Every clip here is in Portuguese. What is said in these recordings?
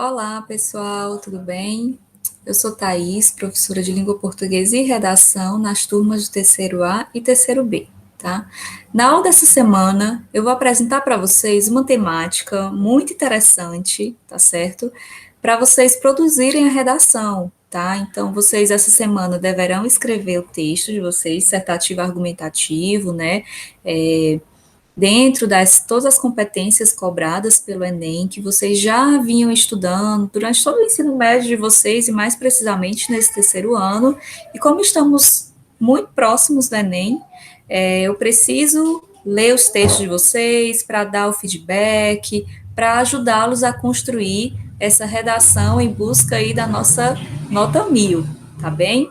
Olá, pessoal, tudo bem? Eu sou Thaís, professora de Língua Portuguesa e Redação nas turmas do terceiro A e terceiro B, tá? Na aula dessa semana, eu vou apresentar para vocês uma temática muito interessante, tá certo? Para vocês produzirem a redação, tá? Então, vocês essa semana deverão escrever o texto de vocês, dissertativo argumentativo, né? Dentro das todas as competências cobradas pelo Enem, que vocês já vinham estudando durante todo o ensino médio de vocês, e mais precisamente nesse terceiro ano, e como estamos muito próximos do Enem, eu preciso ler os textos de vocês para dar o feedback, para ajudá-los a construir essa redação em busca aí da nossa nota 1000, tá bem?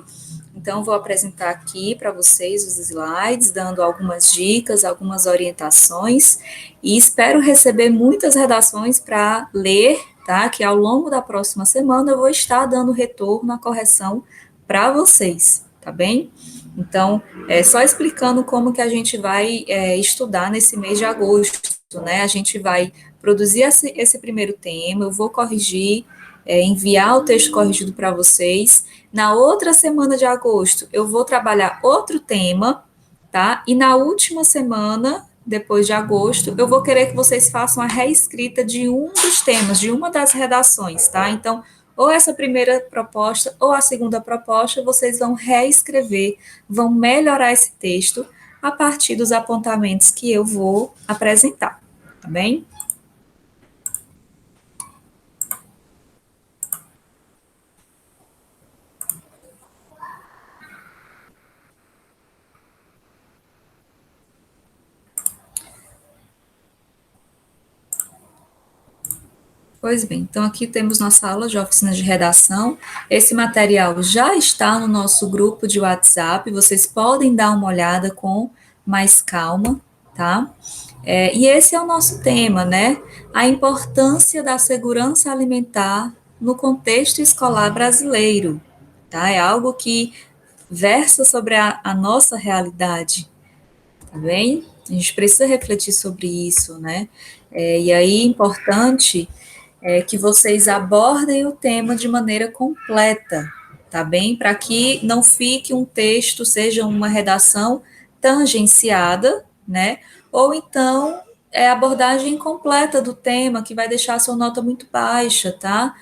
Então, vou apresentar aqui para vocês os slides, dando algumas dicas, algumas orientações, e espero receber muitas redações para ler, tá? Que ao longo da próxima semana eu vou estar dando retorno, a correção para vocês, tá bem? Então, só explicando como que a gente vai estudar nesse mês de agosto, né? A gente vai produzir esse primeiro tema, eu vou corrigir, enviar o texto corrigido para vocês. Na outra semana de agosto, eu vou trabalhar outro tema, tá? E na última semana, depois de agosto, eu vou querer que vocês façam a reescrita de um dos temas, de uma das redações, tá? Então, ou essa primeira proposta ou a segunda proposta, vocês vão reescrever, vão melhorar esse texto a partir dos apontamentos que eu vou apresentar, tá bem? Pois bem, então aqui temos nossa aula de oficina de redação. Esse material já está no nosso grupo de WhatsApp, vocês podem dar uma olhada com mais calma, tá? E esse é o nosso tema, né? A importância da segurança alimentar no contexto escolar brasileiro, tá? É algo que versa sobre a nossa realidade, tá bem? A gente precisa refletir sobre isso, né? E aí, importante que vocês abordem o tema de maneira completa, tá bem? Para que não fique um texto, seja uma redação tangenciada, né? Ou então a abordagem completa do tema, que vai deixar a sua nota muito baixa, tá?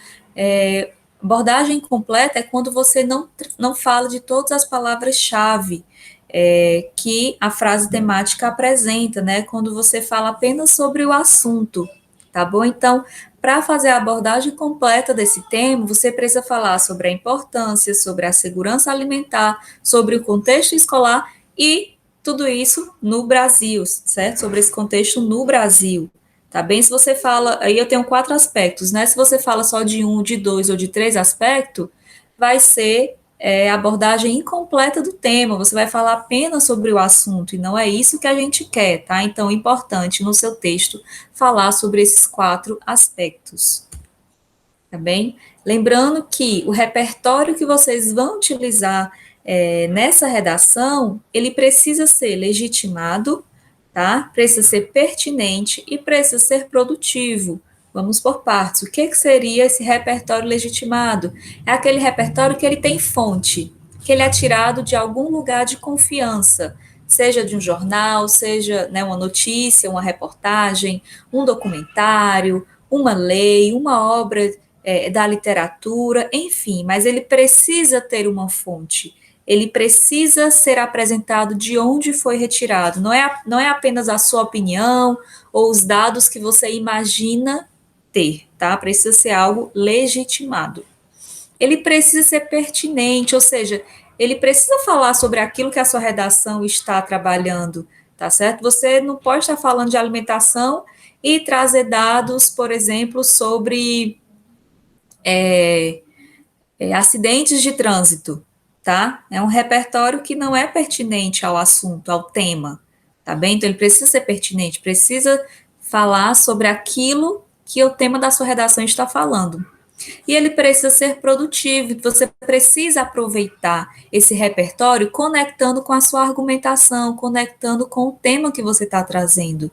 Abordagem completa é quando você não fala de todas as palavras-chave que a frase temática apresenta, né? Quando você fala apenas sobre o assunto, tá bom? Então, para fazer a abordagem completa desse tema, você precisa falar sobre a importância, sobre a segurança alimentar, sobre o contexto escolar e tudo isso no Brasil, certo? Sobre esse contexto no Brasil. Tá bem? Se você fala, aí eu tenho 4 aspectos, né? Se você fala só de um, de dois ou de 3 aspectos, vai ser abordagem incompleta do tema, você vai falar apenas sobre o assunto, e não é isso que a gente quer, tá? Então, é importante no seu texto falar sobre esses 4 aspectos, tá bem? Lembrando que o repertório que vocês vão utilizar nessa redação, ele precisa ser legitimado, tá? Precisa ser pertinente e precisa ser produtivo. Vamos por partes. O que seria esse repertório legitimado? É aquele repertório que ele tem fonte, que ele é tirado de algum lugar de confiança, seja de um jornal, seja, né, uma notícia, uma reportagem, um documentário, uma lei, uma obra da literatura, enfim, mas ele precisa ter uma fonte. Ele precisa ser apresentado de onde foi retirado. Não é apenas a sua opinião ou os dados que você imagina ter, tá? Precisa ser algo legitimado. Ele precisa ser pertinente, ou seja, ele precisa falar sobre aquilo que a sua redação está trabalhando, tá certo? Você não pode estar falando de alimentação e trazer dados, por exemplo, sobre acidentes de trânsito, tá? É um repertório que não é pertinente ao assunto, ao tema, tá bem? Então ele precisa ser pertinente, precisa falar sobre aquilo que o tema da sua redação está falando. E ele precisa ser produtivo, você precisa aproveitar esse repertório conectando com a sua argumentação, conectando com o tema que você está trazendo,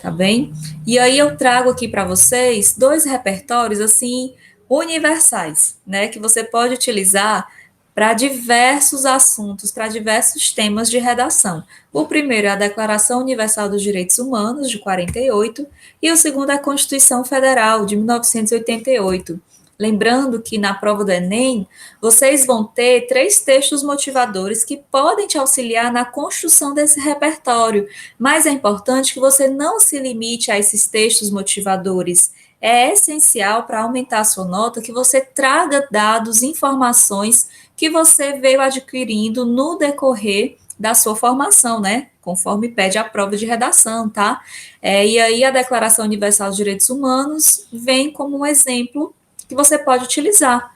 tá bem? E aí eu trago aqui para vocês dois repertórios assim universais, né, que você pode utilizar para diversos assuntos, para diversos temas de redação. O primeiro é a Declaração Universal dos Direitos Humanos de 48 e o segundo é a Constituição Federal de 1988. Lembrando que na prova do Enem, vocês vão ter três textos motivadores que podem te auxiliar na construção desse repertório, mas é importante que você não se limite a esses textos motivadores. É essencial para aumentar a sua nota que você traga dados, informações que você veio adquirindo no decorrer da sua formação, né? Conforme pede a prova de redação, tá? E aí a Declaração Universal dos Direitos Humanos vem como um exemplo que você pode utilizar.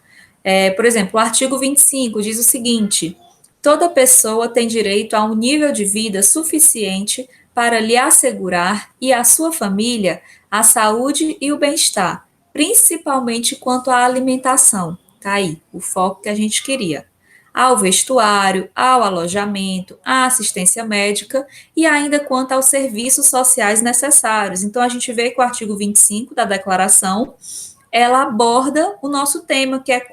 Por exemplo, o artigo 25 diz o seguinte: toda pessoa tem direito a um nível de vida suficiente para lhe assegurar e à sua família a saúde e o bem-estar, principalmente quanto à alimentação. Tá aí o foco que a gente queria. Ao vestuário, ao alojamento, à assistência médica e ainda quanto aos serviços sociais necessários. Então, a gente vê que o artigo 25 da Declaração ela aborda o nosso tema, que é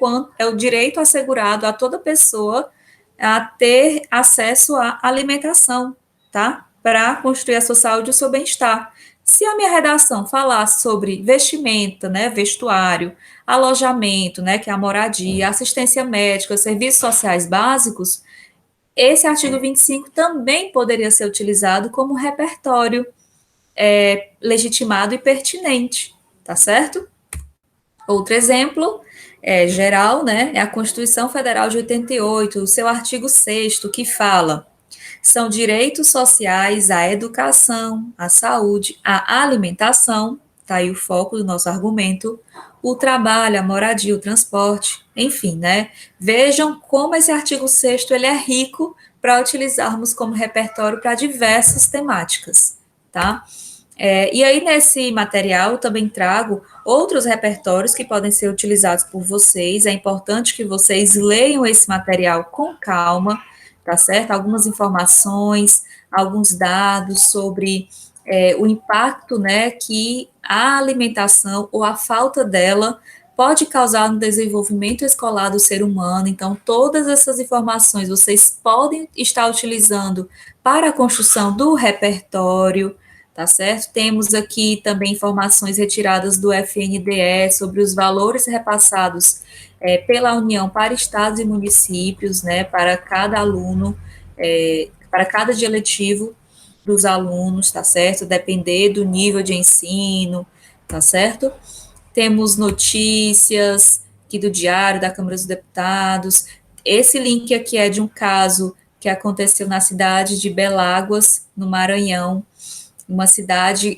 o direito assegurado a toda pessoa a ter acesso à alimentação, tá? Para construir a sua saúde e o seu bem-estar. Se a minha redação falar sobre vestimenta, né, vestuário, alojamento, né, que é a moradia, assistência médica, serviços sociais básicos, esse artigo 25 também poderia ser utilizado como repertório legitimado e pertinente, tá certo? Outro exemplo geral, né, é a Constituição Federal de 88, o seu artigo 6º, que fala: são direitos sociais à educação, à saúde, à alimentação, tá aí o foco do nosso argumento, o trabalho, a moradia, o transporte, enfim, né? Vejam como esse artigo 6º ele é rico para utilizarmos como repertório para diversas temáticas, tá? E aí, nesse material, eu também trago outros repertórios que podem ser utilizados por vocês. É importante que vocês leiam esse material com calma, tá certo? Algumas informações, alguns dados sobre o impacto, né, que a alimentação ou a falta dela pode causar no desenvolvimento escolar do ser humano. Então, todas essas informações vocês podem estar utilizando para a construção do repertório, tá certo? Temos aqui também informações retiradas do FNDE sobre os valores repassados pela União para estados e municípios, né, para cada aluno, para cada dia letivo dos alunos, tá certo? Depender do nível de ensino, tá certo? Temos notícias aqui do Diário da Câmara dos Deputados. Esse link aqui é de um caso que aconteceu na cidade de Beláguas, no Maranhão, uma cidade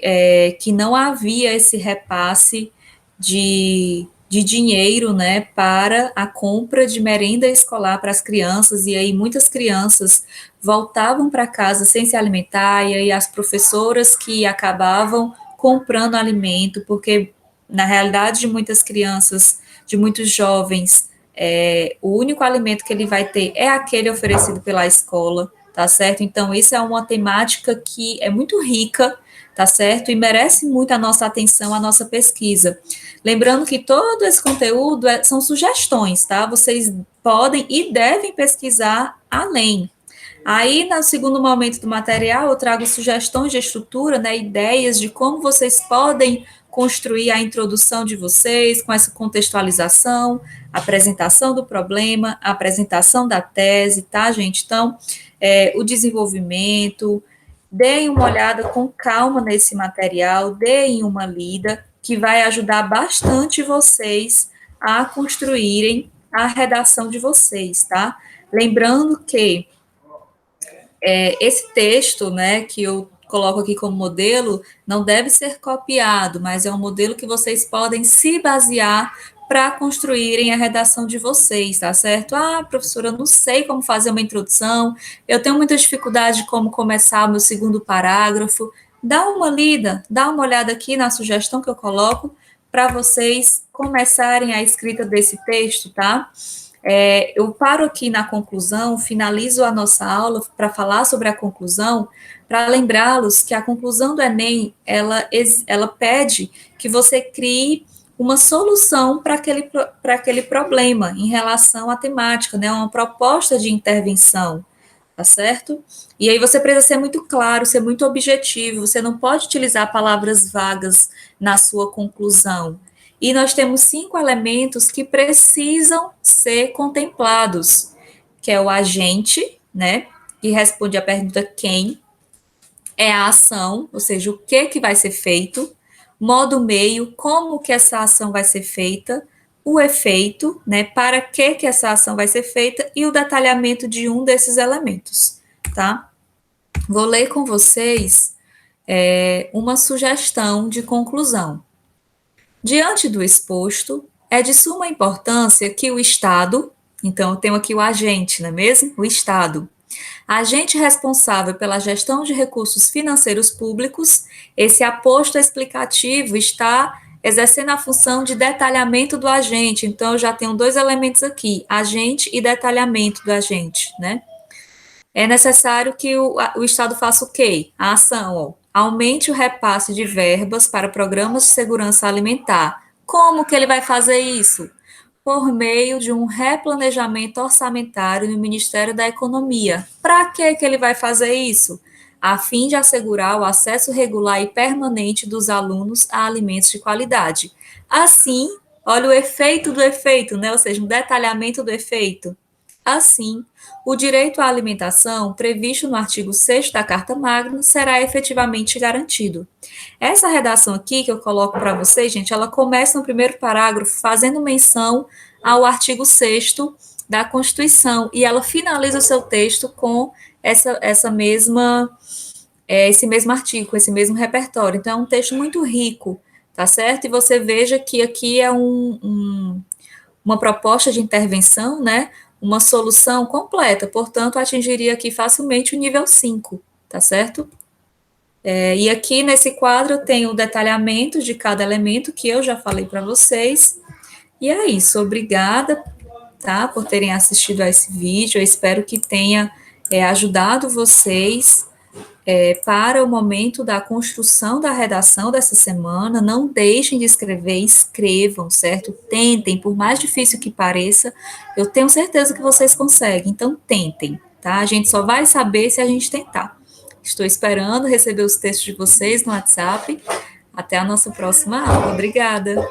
que não havia esse repasse de dinheiro, né, para a compra de merenda escolar para as crianças, e aí muitas crianças voltavam para casa sem se alimentar, e aí as professoras que acabavam comprando alimento, porque na realidade de muitas crianças, de muitos jovens, o único alimento que ele vai ter é aquele oferecido pela escola, tá certo? Então, isso é uma temática que é muito rica, tá certo? E merece muito a nossa atenção, a nossa pesquisa. Lembrando que todo esse conteúdo são sugestões, tá? Vocês podem e devem pesquisar além. Aí, no segundo momento do material, eu trago sugestões de estrutura, né, ideias de como vocês podem construir a introdução de vocês com essa contextualização, apresentação do problema, apresentação da tese, tá, gente? Então, o desenvolvimento, deem uma olhada com calma nesse material, deem uma lida, que vai ajudar bastante vocês a construírem a redação de vocês, tá? Lembrando que esse texto, né, que eu coloco aqui como modelo, não deve ser copiado, mas é um modelo que vocês podem se basear para construírem a redação de vocês, tá certo? Ah, professora, eu não sei como fazer uma introdução, eu tenho muita dificuldade de como começar o meu segundo parágrafo. Dá uma lida, dá uma olhada aqui na sugestão que eu coloco para vocês começarem a escrita desse texto, tá? Eu paro aqui na conclusão, finalizo a nossa aula para falar sobre a conclusão, para lembrá-los que a conclusão do Enem, ela pede que você crie uma solução para aquele problema em relação à temática, né? Uma proposta de intervenção, tá certo? E aí você precisa ser muito claro, ser muito objetivo, você não pode utilizar palavras vagas na sua conclusão. E nós temos 5 elementos que precisam ser contemplados, que é o agente, né? Que responde à pergunta quem, é a ação, ou seja, o que vai ser feito, modo meio, como que essa ação vai ser feita, o efeito, né, para que essa ação vai ser feita e o detalhamento de um desses elementos, tá? Vou ler com vocês uma sugestão de conclusão. Diante do exposto, é de suma importância que o Estado, então eu tenho aqui o agente, não é mesmo? O Estado, agente responsável pela gestão de recursos financeiros públicos, esse aposto explicativo está exercendo a função de detalhamento do agente. Então, eu já tenho 2 elementos aqui, agente e detalhamento do agente, né? É necessário que o Estado faça o quê? A ação, ó, aumente o repasse de verbas para programas de segurança alimentar. Como que ele vai fazer isso? Por meio de um replanejamento orçamentário no Ministério da Economia. Para que ele vai fazer isso? A fim de assegurar o acesso regular e permanente dos alunos a alimentos de qualidade. Assim, olha o efeito do efeito, né? Ou seja, um detalhamento do efeito. Assim, o direito à alimentação, previsto no artigo 6º da Carta Magna, será efetivamente garantido. Essa redação aqui que eu coloco para vocês, gente, ela começa no primeiro parágrafo fazendo menção ao artigo 6º da Constituição e ela finaliza o seu texto com essa mesma esse mesmo artigo, esse mesmo repertório. Então é um texto muito rico, tá certo? E você veja que aqui é uma proposta de intervenção, né? Uma solução completa, portanto, atingiria aqui facilmente o nível 5, tá certo? E aqui nesse quadro eu tenho o detalhamento de cada elemento que eu já falei para vocês. E é isso, obrigada, tá, por terem assistido a esse vídeo. Eu espero que tenha ajudado vocês para o momento da construção da redação dessa semana. Não deixem de escrever, escrevam, certo? Tentem, por mais difícil que pareça, eu tenho certeza que vocês conseguem, então tentem, tá? A gente só vai saber se a gente tentar. Estou esperando receber os textos de vocês no WhatsApp. Até a nossa próxima aula. Obrigada.